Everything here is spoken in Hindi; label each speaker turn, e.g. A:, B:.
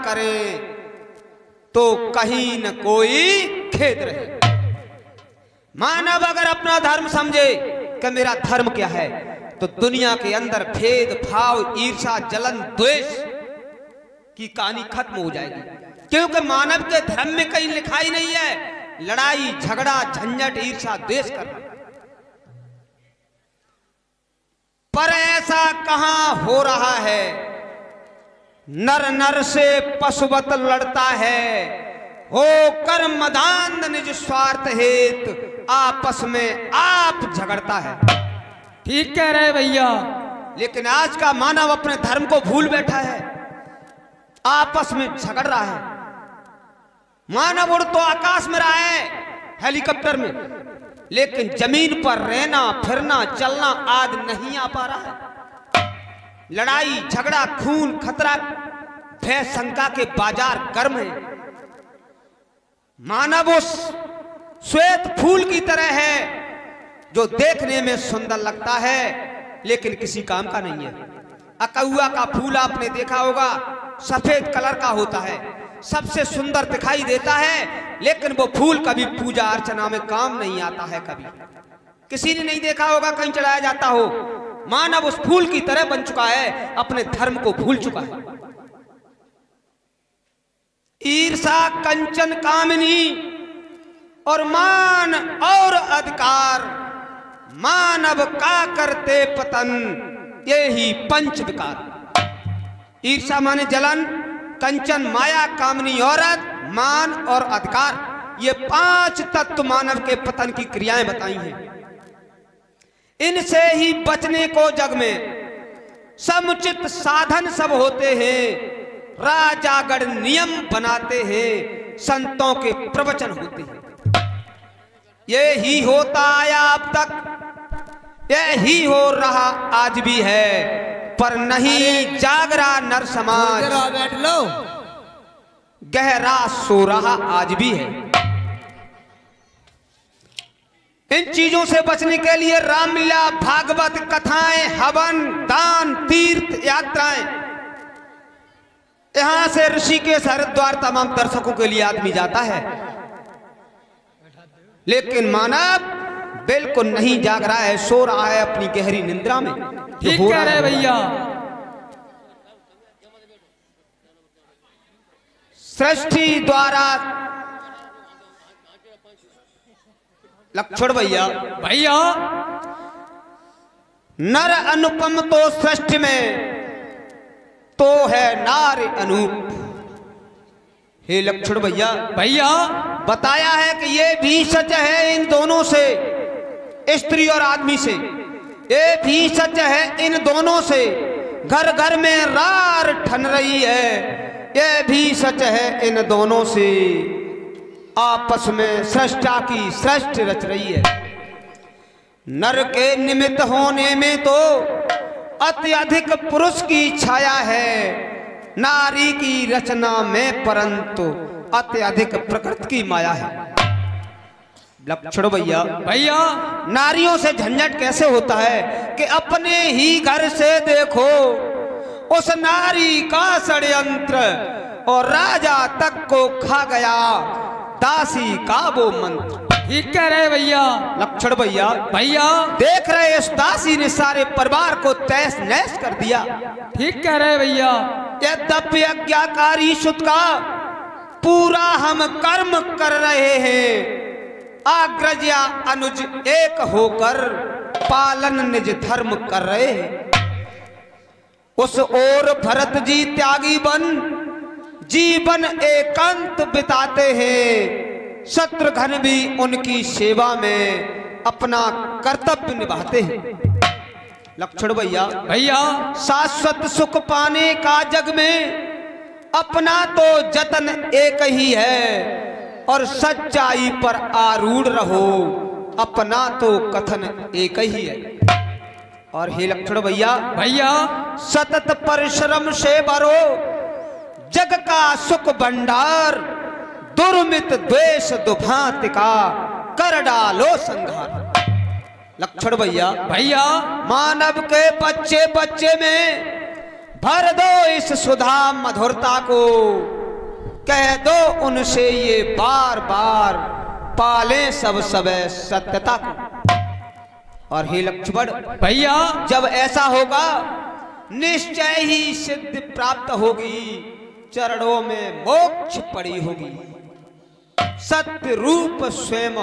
A: करें तो कहीं न कोई खेद रहे। मानव अगर अपना धर्म समझे कि मेरा धर्म क्या है, तो दुनिया के अंदर भेद भाव, ईर्ष्या, जलन, द्वेष की कहानी खत्म हो जाएगी। क्योंकि मानव के धर्म में कहीं लिखा ही नहीं है लड़ाई, झगड़ा, झंझट, ईर्ष्या, द्वेष करना। पर ऐसा कहां हो रहा है? नर नर से पशुवत लड़ता है, हो कर्म मदान निज स्वार्थ हेत, आपस में आप झगड़ता है।
B: ठीक कह रहे भैया।
A: लेकिन आज का मानव अपने धर्म को भूल बैठा है, आपस में झगड़ रहा है। मानव उड़ तो आकाश में रहा है हेलीकॉप्टर में, लेकिन जमीन पर रहना, फिरना, चलना आदि नहीं आ पा रहा है। लड़ाई, झगड़ा, खून, खतरा, भय, शंका के बाजार गर्म है। मानव उस श्वेत फूल की तरह है जो देखने में सुंदर लगता है लेकिन किसी काम का नहीं है। अकहुआ का फूल आपने देखा होगा, सफेद कलर का होता है, सबसे सुंदर दिखाई देता है, लेकिन वो फूल कभी पूजा अर्चना में काम नहीं आता है। कभी किसी ने नहीं देखा होगा कहीं चढ़ाया जाता हो। मानव उस फूल की तरह बन चुका है, अपने धर्म को भूल चुका है। ईर्षा, कंचन, कामिनी और मान और अधिकार, मानव का करते पतन, ये ही पंच विकार। ईर्षा माने जलन, कंचन माया, कामनी औरत, मान और अधिकार, ये 5 तत्व मानव के पतन की क्रियाएं बताई हैं। इनसे ही बचने को जग में समुचित साधन सब होते हैं। राजागढ़ नियम बनाते हैं, संतों के प्रवचन होते हैं। ये ही होता आया अब तक, ये ही हो रहा आज भी है, पर नहीं जाग रहा नर समाज,
B: बैठ लो,
A: गहरा सो रहा आज भी है। इन चीजों से बचने के लिए रामलीला, भागवत कथाएं, हवन, दान, तीर्थ यात्राएं, यहां से ऋषिकेश, हरिद्वार तमाम दर्शकों के लिए आदमी जाता है। लेकिन मानव बिल्कुल नहीं जाग रहा है, सो रहा है अपनी गहरी निंद्रा में।
B: ठीक कह रहे भैया।
A: सृष्टि द्वारा लक्षण भैया नर अनुपम तो सृष्टि में तो है नारी अनूप। हे लक्षण भैया बताया है कि ये भी सच है इन दोनों से, स्त्री और आदमी से, ये भी सच है इन दोनों से, घर घर में रार ठन रही है, ये भी सच है इन दोनों से, आपस में सृष्टा की सृष्टि रच रही है। नर के निमित्त होने में तो अत्यधिक पुरुष की छाया है, नारी की रचना में परंतु अत्यधिक प्रकृति की माया है। लक्षण भैया नारियों से झंझट कैसे होता है कि अपने ही घर से देखो उस नारी का षड्यंत्र, और राजा तक को खा गया दासी का वो मंत्र।
B: ठीक कह रहे भैया।
A: लक्षण भैया देख रहे इस दासी ने सारे परिवार को तहस नहस कर दिया।
B: ठीक कह रहे भैया।
A: यद्यपि आज्ञाकारी सुत का पूरा हम कर्म कर रहे हैं, अग्रज या अनुज एक होकर पालन निज धर्म कर रहे हैं। उस ओर भरत जी त्यागी बन जीवन एकांत बिताते हैं, शत्रुघ्न भी उनकी सेवा में अपना कर्तव्य निभाते हैं। लक्षण भैया शाश्वत सुख पाने का जग में अपना तो जतन एक ही है, और सच्चाई पर आरूढ़ रहो अपना तो कथन एक ही है। और हे लक्षण भैया सतत परिश्रम से भरो जग का सुख भंडार, दुर्मित द्वेष दुभांत का कर डालो संहार। लक्षण भैया मानव के बच्चे बच्चे में भर दो इस सुधा मधुरता को, कह दो उनसे ये बार बार, पाले सब सत्यता को। और हे लक्ष्मण
B: भैया,
A: जब ऐसा होगा निश्चय ही सिद्धि प्राप्त होगी, चरणों में मोक्ष पड़ी होगी। सत्य रूप स्वयं